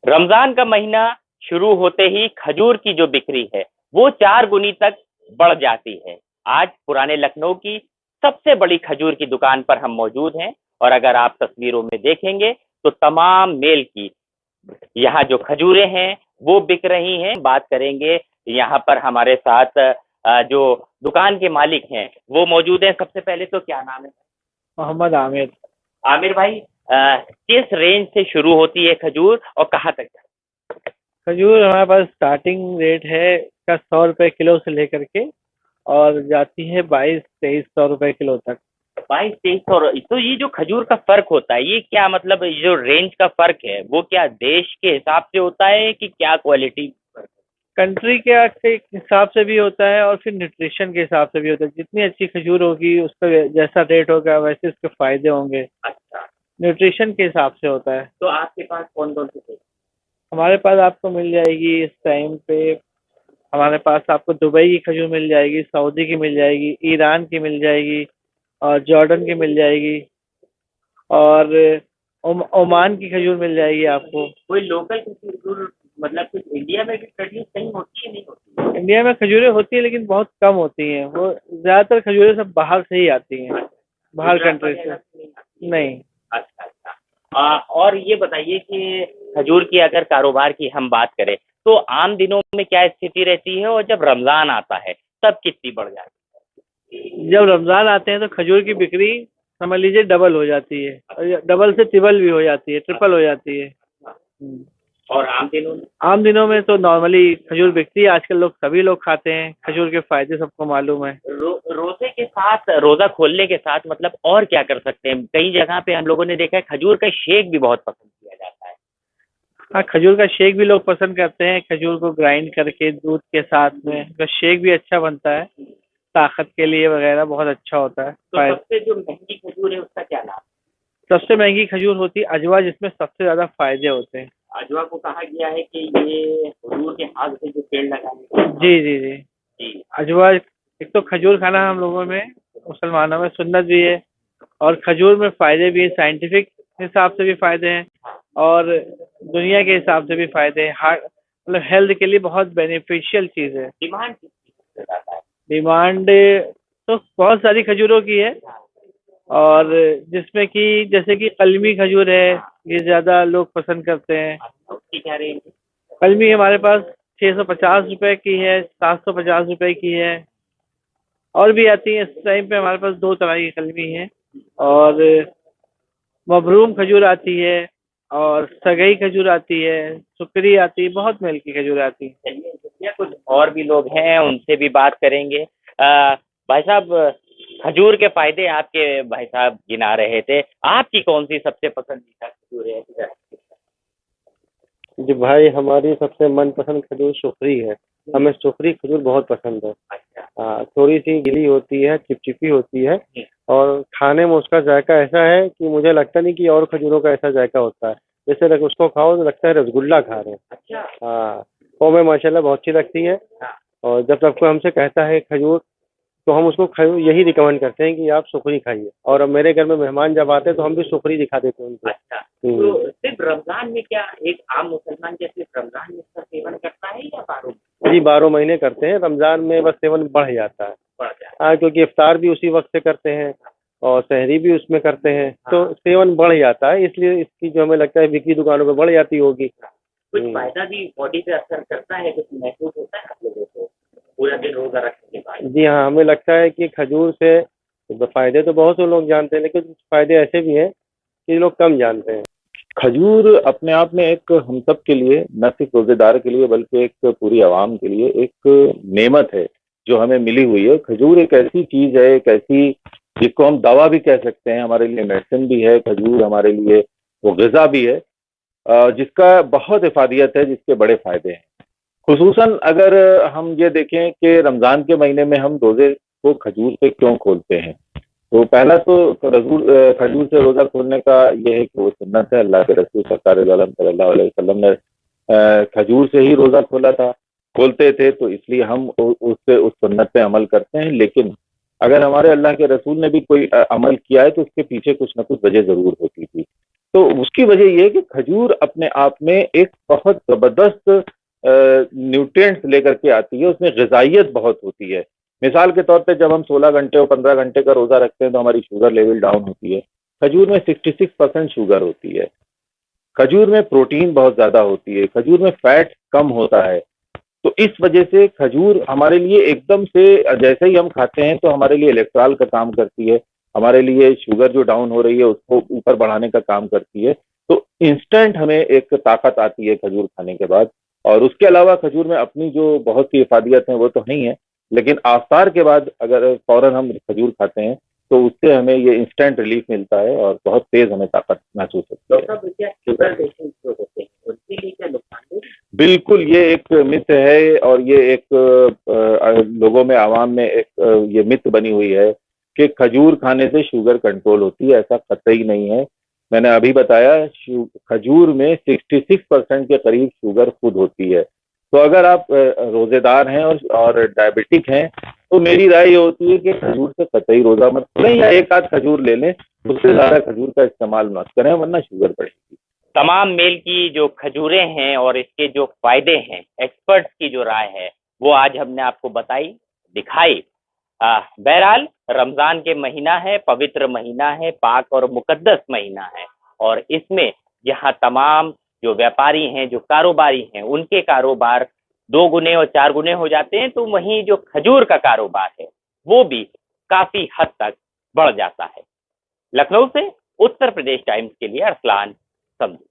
रमजान का महीना शुरू होते ही खजूर की जो बिक्री है वो 4 गुनी तक बढ़ जाती है। आज पुराने लखनऊ की सबसे बड़ी खजूर की दुकान पर हम मौजूद हैं और अगर आप तस्वीरों में देखेंगे तो तमाम मेल की यहाँ जो खजूरें हैं वो बिक रही हैं। बात करेंगे यहाँ पर हमारे साथ जो दुकान के मालिक हैं वो मौजूद हैं। सबसे पहले तो क्या नाम है? मोहम्मद आमिर। आमिर भाई, किस रेंज से शुरू होती है खजूर और कहाँ तक जाती खजूर हमारे पास स्टार्टिंग रेट है का 100 रुपए किलो से लेकर के और जाती है 2200-2300 रुपए किलो तक। है? 2200-2300। तो ये जो खजूर का फर्क होता है ये क्या मतलब, ये जो रेंज का फर्क है वो क्या देश के हिसाब से होता है कि क्या क्वालिटी? कंट्री के हिसाब से भी होता है और फिर न्यूट्रिशन के हिसाब से भी होता है। जितनी अच्छी खजूर होगी उसका जैसा रेट होगा वैसे उसके फायदे होंगे। अच्छा, न्यूट्रिशन के हिसाब से होता है। तो आपके पास कौन कौन से? हमारे पास आपको मिल जाएगी इस टाइम पे। हमारे पास आपको दुबई की खजूर मिल जाएगी, सऊदी की मिल जाएगी, ईरान की मिल जाएगी और जॉर्डन की मिल जाएगी और ओमान की खजूर मिल जाएगी आपको। कोई लोकल खजूर मतलब कुछ इंडिया में भी प्रोड्यूस कहीं होती है नहीं होती? इंडिया में खजूरें होती है लेकिन बहुत कम होती हैं। वो ज़्यादातर खजूरें सब बाहर से ही आती हैं, बाहर कंट्री से। नहीं। अच्छा अच्छा। और ये बताइए कि खजूर की अगर कारोबार की हम बात करें तो आम दिनों में क्या स्थिति रहती है और जब रमजान आता है तब कितनी बढ़ जाती है? जब रमज़ान आते हैं तो खजूर की बिक्री समझ लीजिए डबल हो जाती है और डबल से ट्रिपल भी हो जाती है, ट्रिपल हो जाती है। और आम दिनों में? आम दिनों में तो नॉर्मली खजूर बिकती है। आजकल सभी लोग खाते हैं, खजूर के फायदे सबको मालूम है। रोजे के साथ, रोजा खोलने के साथ मतलब और क्या कर सकते हैं? कई जगह पे हम लोगों ने देखा है खजूर का शेक भी बहुत पसंद किया जाता है। हाँ, खजूर का शेक भी लोग पसंद करते हैं। खजूर को ग्राइंड करके दूध के साथ में उसका शेक भी अच्छा बनता है, ताकत के लिए वगैरह बहुत अच्छा होता है। तो सबसे जो महंगी खजूर है उसका क्या नाम? सबसे महंगी खजूर होती है अजवा, जिसमें सबसे ज्यादा फायदे होते हैं। अजवा को कहा गया है कि ये हुजूर के हाथ से जो पेड़ लगाए। जी जी जी जी। अजवा, एक तो खजूर खाना हम लोगों में मुसलमानों में सुन्नत भी है और खजूर में फायदे भी है। साइंटिफिक हिसाब से भी फायदे हैं और दुनिया के हिसाब से भी फायदे हैं। हार्ट मतलब हेल्थ के लिए बहुत बेनिफिशियल चीज़ है। डिमांड किस चीज़ से ज़्यादा है? डिमांड तो बहुत सारी खजूरों की है और जिसमें कि जैसे कि कलमी खजूर है, ये ज़्यादा लोग पसंद करते हैं। उसकी क्या रेंज? कलमी हमारे पास 650 रुपए की है, 750 रुपए की है और भी आती है। इस टाइम पे हमारे पास 2 तरह की कलमी है और मबरूम खजूर आती है और सगई खजूर आती है, सुकरी आती है, बहुत मेल की खजूर आती है। चलिए शुक्रिया। कुछ और भी लोग हैं उनसे भी बात करेंगे। भाई साहब, खजूर के फायदे आपके भाई साहब गिना रहे थे, आपकी कौन सी सबसे पसंदीदा खजूर है इधर? जी भाई, हमारी सबसे मनपसंद खजूर सुखरी है। हमें सुखरी खजूर बहुत पसंद है। अच्छा। हाँ, थोड़ी सी गीली होती है, चिपचिपी होती है और खाने में उसका जायका ऐसा है कि मुझे लगता नहीं कि और खजूरों का ऐसा जायका होता है। जैसे उसको खाओ तो लगता है रसगुल्ला खा रहे हैं। अच्छा। हाँ, वो हमें माशाल्लाह बहुत अच्छी लगती है। हाँ। और जब तक कोई हमसे कहता है खजूर तो हम उसको यही रिकमेंड करते हैं कि आप सुखरी खाइए। और अब मेरे घर में मेहमान जब आते हैं तो हम भी सुखरी दिखा देते हैं उनको। अच्छा, तो सिर्फ रमजान में क्या एक आम मुसलमान क्या सिर्फ रमजान में इसका सेवन करता है या बारह? जी, 12 महीने करते हैं। रमजान में बस सेवन बढ़ जाता है। बढ़ जाता हाँ, क्योंकि इफ्तार भी उसी वक्त से करते हैं और सहरी भी उसमें करते हैं, तो सेवन बढ़ जाता है। इसलिए इसकी जो हमें लगता है बिक्री दुकानों पे बढ़ जाती होगी। है। कुछ फायदा भी बॉडी पे असर करता है, कुछ महसूस होता है आप लोगों को पूरा दिन रोजा रखने के बाद? जी हाँ, हमें लगता है कि खजूर से फायदे तो बहुत से लोग जानते हैं लेकिन कुछ फायदे ऐसे भी हैं कि लोग कम जानते हैं। खजूर अपने आप में एक हम सब के लिए, न सिर्फ रोजेदार के लिए बल्कि एक पूरी आवाम के लिए एक नेमत है जो हमें मिली हुई है। खजूर एक ऐसी चीज है, एक ऐसी जिसको हम दवा भी कह सकते हैं, हमारे लिए मेडिसिन भी है। खजूर हमारे लिए वो ग़िज़ा भी है जिसका बहुत इफादियत है, जिसके बड़े फायदे हैं। खुसूसन अगर हम ये देखें कि रमज़ान के महीने में हम रोज़े को खजूर से क्यों खोलते हैं, तो पहला तो खजूर से रोज़ा खोलने का ये है कि वो सुन्नत है। अल्लाह के रसूल सरकार दो आलम सल्लल्लाहु अलैहि वसल्लम ने खजूर से ही रोज़ा खोलते थे, तो इसलिए हम उस सुन्नत पे अमल करते हैं। लेकिन अगर हमारे अल्लाह के रसूल ने भी कोई अमल किया है तो उसके पीछे कुछ ना कुछ वजह ज़रूर होती थी। तो उसकी वजह ये है कि खजूर अपने आप में एक बहुत जबरदस्त न्यूट्रिएंट्स लेकर के आती है, उसमें ग़िज़ाइयत बहुत होती है। मिसाल के तौर पे जब हम 16 घंटे और 15 घंटे का रोजा रखते हैं तो हमारी शुगर लेवल डाउन होती है। खजूर में 66% शुगर होती है। खजूर में प्रोटीन बहुत ज्यादा होती है, खजूर में फैट कम होता है। तो इस वजह से खजूर हमारे लिए एकदम से जैसे ही हम खाते हैं तो हमारे लिए इलेक्ट्रॉल का काम करती है, हमारे लिए शुगर जो डाउन हो रही है उसको ऊपर बढ़ाने का काम करती है। तो इंस्टेंट हमें एक ताकत आती है खजूर खाने के बाद। और उसके अलावा खजूर में अपनी जो बहुत सी इफादियत हैं वो तो नहीं है, लेकिन आफ्तार के बाद अगर फौरन हम खजूर खाते हैं तो उससे हमें ये इंस्टेंट रिलीफ मिलता है और बहुत तेज हमें ताकत महसूस होती है। शुगर पेशेंट जो होते हैं उनके लिए क्या नुकसान है? बिल्कुल, ये एक मिथ है और ये एक लोगों में, आवाम में एक ये मिथ बनी हुई है कि खजूर खाने से शुगर कंट्रोल होती है। ऐसा कतई नहीं है। मैंने अभी बताया खजूर में 66% के करीब शुगर खुद होती है। तो अगर आप रोजेदार हैं और डायबिटिक हैं तो मेरी राय ये होती है कि खजूर से कतई रोजा मत लें या एक आध खजूर ले लें, उससे ज्यादा खजूर का इस्तेमाल मत करें वरना शुगर बढ़ेगी। तमाम मेल की जो खजूरें हैं और इसके जो फायदे हैं, एक्सपर्ट्स की जो राय है वो आज हमने आपको बताई, दिखाई। बहरहाल रमजान के महीना है, पवित्र महीना है, पाक और मुकद्दस महीना है और इसमें यहाँ तमाम जो व्यापारी हैं, जो कारोबारी हैं, उनके कारोबार 2 गुने और 4 गुने हो जाते हैं। तो वहीं जो खजूर का कारोबार है वो भी काफी हद तक बढ़ जाता है। लखनऊ से उत्तर प्रदेश टाइम्स के लिए अरसलान समझू।